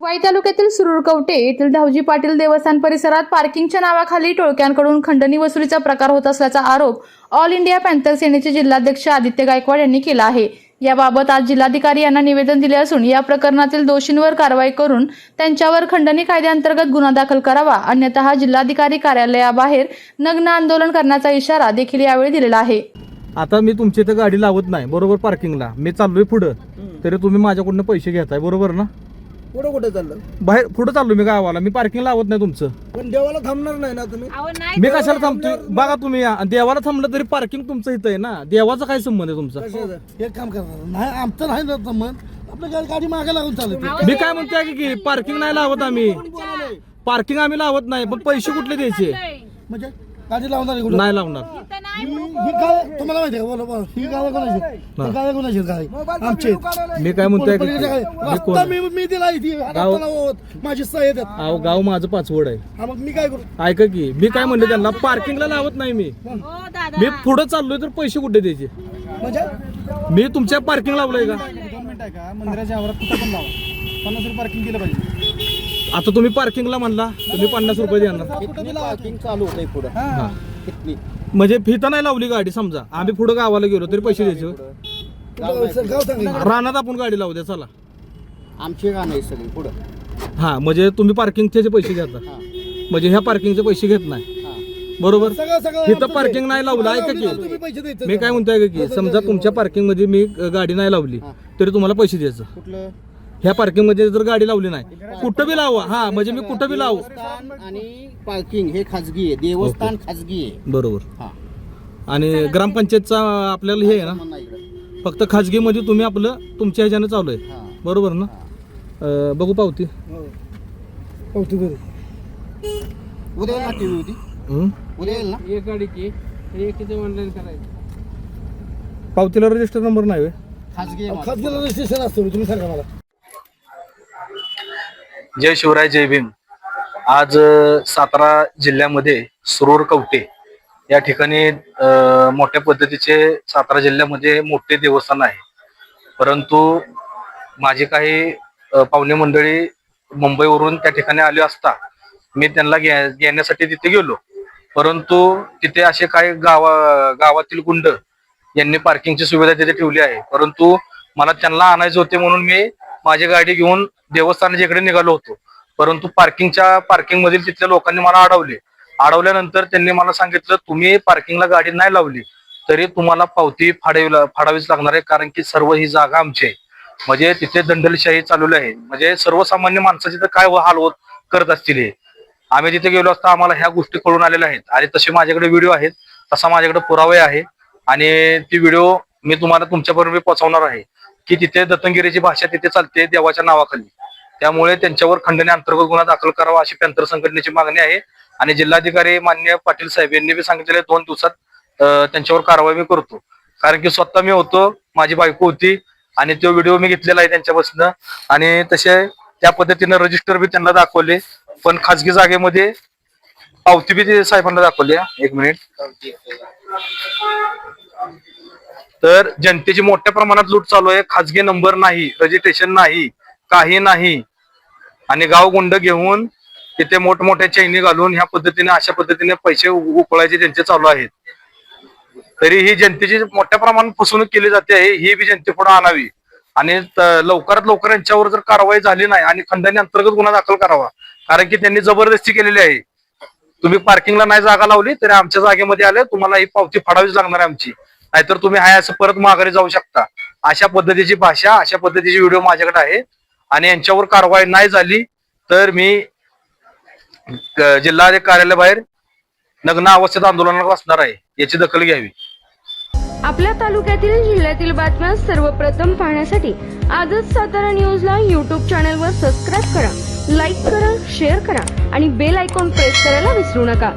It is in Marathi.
वाई तालुक्यातील सुरूरकवटे येथील धावजी पाटील देवस्थान परिसरात पार्किंगच्या नावाखाली टोळक्यांकडून खंडणी वसुलीचा प्रकार होत असल्याचा आरोप ऑल इंडिया पॅंथर सेनेचे जिल्हाध्यक्ष आदित्य गायकवाड यांनी केला आहे। याबाबत आज जिल्हाधिकारी यांना निवेदन दिले असून या प्रकरणातील दोषींवर कारवाई करून त्यांच्यावर खंडणी कायद्याअंतर्गत गुन्हा दाखल करावा, अन्यथा जिल्हाधिकारी कार्यालयाबाहेर नग्न आंदोलन करण्याचा इशारा देखील यावेळी दिलेला आहे। आता मी तुमच्या इथे गाडी लावत नाही बरोबर, पार्किंगला मी चाललोय पुढे, तरी तुम्ही माझ्याकडून पैसे घेताय बरोबर ना? पुढे कुठे चाललं? बाहेर पुढे चाललो मी गावाला, मी पार्किंग लावत नाही तुमचं। पण देवाला थांबणार नाही ना तुम्ही? मी कशाला थांबतोय? बघा तुम्ही देवाला थांबलं तरी पार्किंग तुमचं इथं आहे ना, देवाचा काय संबंध आहे तुमचा? एक काम करणार नाही, आमचं नाही ना संबंध, आपल्या गाडी मागे लागून चालत। मी काय म्हणतोय की पार्किंग नाही लावत आम्ही, पार्किंग आम्ही लावत नाही, पण पैसे कुठले द्यायचे? म्हणजे गाडी लावणार नाही लावणार। ही काय तुम्हाला माहिती आहे का? बोला ही गाडी कोणाची? ही गाडी कोणाची गाडी? आमची। मी काय म्हणतोय रस्ता मी दिला इथे, माझी सही देत। अहो गाव माझं पाचवड आहे। हा मग मी काय करू? ऐका की मी काय म्हणले त्यांना, पार्किंगला लावत नाही मी पुढे चाललोय तर पैसे कुठे द्यायचे? म्हणजे मी तुमच्या पार्किंग लावलंय का? 2 मिनिट आहे का? मंदिराच्या आवारात कुठं पण लावा, 50 रुपये पार्किंग दिलं पाहिजे। आता तुम्ही पार्किंगला म्हणला तुम्ही 50 रुपये देणार, पार्किंग चालू होतंय पुढे। म्हणजे फिता नाही लावली गाडी, समजा आम्ही पुढे गावाला गेलो तरी पैसे द्यायचे? रानात आपण गाडी लावू द्या चला, आमची गाणं आहे सगळी पुढे। हा म्हणजे तुम्ही पार्किंगचे पैसे घेता, म्हणजे ह्या पार्किंगचे पैसे घेत नाही बरोबर? इथं पार्किंग नाही लावलं, ऐका की मी काय म्हणतोय की समजा तुमच्या पार्किंग मध्ये मी गाडी नाही लावली तरी तुम्हाला पैसे द्यायचं। कुठलं? ह्या पार्किंग मध्ये जर गाडी लावली नाही, कुठं बी लावा, हा म्हणजे मी कुठं बी लावू। आणि पार्किंग हे खाजगी आहे, देवस्थान खाजगी आहे बरोबर। आणि ग्रामपंचायतचा आपल्याला हे आहे ना, फक्त खाजगी मध्ये तुम्ही आपलं तुमच्या ह्याच्यानं चालू आहे बरोबर ना? बघू पावती, पावती बरं उद्या ना टीव्ही होती, उद्या येईल ना? एक गाडीची ऑनलाईन करायचं, पावतीला रजिस्टर नंबर नाही होय? खाजगीला रजिस्ट्रेशन असतं, तुम्ही सांगा मला। जय शिवराय जय भीम। आज सातारा जिल्ह्यामध्ये सुरूरकवटे या ठिकाणी मोठ्या पद्धतीचे सातारा जिल्ह्यामध्ये मोठे देवस्थान आहे, परंतु माझी काही पाहुणे मंडळी मुंबईवरून त्या ठिकाणी आले असता मी त्यांना घेण्यासाठी तिथे गेलो, परंतु तिथे असे काही गावातील गुंड यांनी पार्किंगची सुविधा तिथे ठेवली आहे, परंतु मला त्यांना आणायचे होते म्हणून मी माझी गाडी घेऊन देवस्थानाच्या इकडे निघालो होतो, परंतु पार्किंग मधील तिथल्या लोकांनी मला अडवल्यानंतर त्यांनी मला सांगितलं तुम्ही पार्किंगला गाडी नाही लावली तरी तुम्हाला पावती फाडावीच लागणार आहे, कारण की सर्व ही जागा आमची आहे। म्हणजे तिथे दंडलशाही चालवली आहे, म्हणजे सर्वसामान्य माणसाचे तर काय हाल करत असतील हे। आम्ही तिथे गेलो असता आम्हाला ह्या गोष्टी कळून आलेल्या आहेत, आणि तसे माझ्याकडे व्हिडिओ आहेत, तसा माझ्याकडे पुरावे आहे, आणि ती व्हिडिओ मी तुम्हाला तुमच्यापर्यंत पोहोचवणार आहे की तिथे दत्तगिरीची भाषा तिथे चालते देवाच्या नावाखाली, त्यामुळे त्यांच्यावर खंडणी अंतर्गत गुन्हा दाखल करावा अशी पॅंथर संघटनेची मागणी आहे। आणि जिल्हाधिकारी माननीय पाटील साहेब यांनी बी सांगितलेले 2 दिवसात त्यांच्यावर कारवाई मी करतो, कारण की स्वतः मी होतो, माझी बायको होती, आणि तो व्हिडिओ मी घेतलेला आहे त्यांच्यापासून, आणि तसे त्या पद्धतीने रजिस्टर बी त्यांना दाखवले, पण खाजगी जागेमध्ये पावती बी ते साहेबांना दाखवली। 1 मिनिट। तर जनतेची मोठ्या प्रमाणात लूट चालू आहे, खाजगी नंबर नाही, रजिस्ट्रेशन नाही, काही नाही, आणि गाव गुंड घेऊन तिथे मोठमोठ्या चैनी घालून ह्या पद्धतीने अशा पद्धतीने पैसे उकळायचे त्यांचे चालू आहेत। तरी ही जनतेची मोठ्या प्रमाणात फसवणूक केली जाते आहे, ही बी जनतेपुढे आणावी, आणि लवकरात लवकर यांच्यावर जर कारवाई झाली नाही आणि खंडणी अंतर्गत गुन्हा दाखल करावा, कारण की त्यांनी जबरदस्ती केलेली आहे। तुम्ही पार्किंगला नाही जागा लावली तरी आमच्या जागेमध्ये आले, तुम्हाला ही पावती फाडावीच लागणार आहे आमची, नाहीतर तुम्ही हाय असं परत माघारी जाऊ शकता। अशा पद्धतीची भाषा, अशा पद्धतीची व्हिडिओ माझ्याकडे आहे, आणि यांच्यावर कारवाई नाही झाली तर मी जिल्हा कार्यालयाबाहेर नग्न अवस्थेत आंदोलनाला बसणार आहे, याची दखल घ्यावी। आपल्या तालुक्यातील जिल्ह्यातील बातम्या सर्वप्रथम पाहण्यासाठी आजच सातारा न्यूजला YouTube चॅनलवर सबस्क्राईब करा, लाईक करा, शेअर करा आणि बेल आयकॉन प्रेस करायला विसरू नका।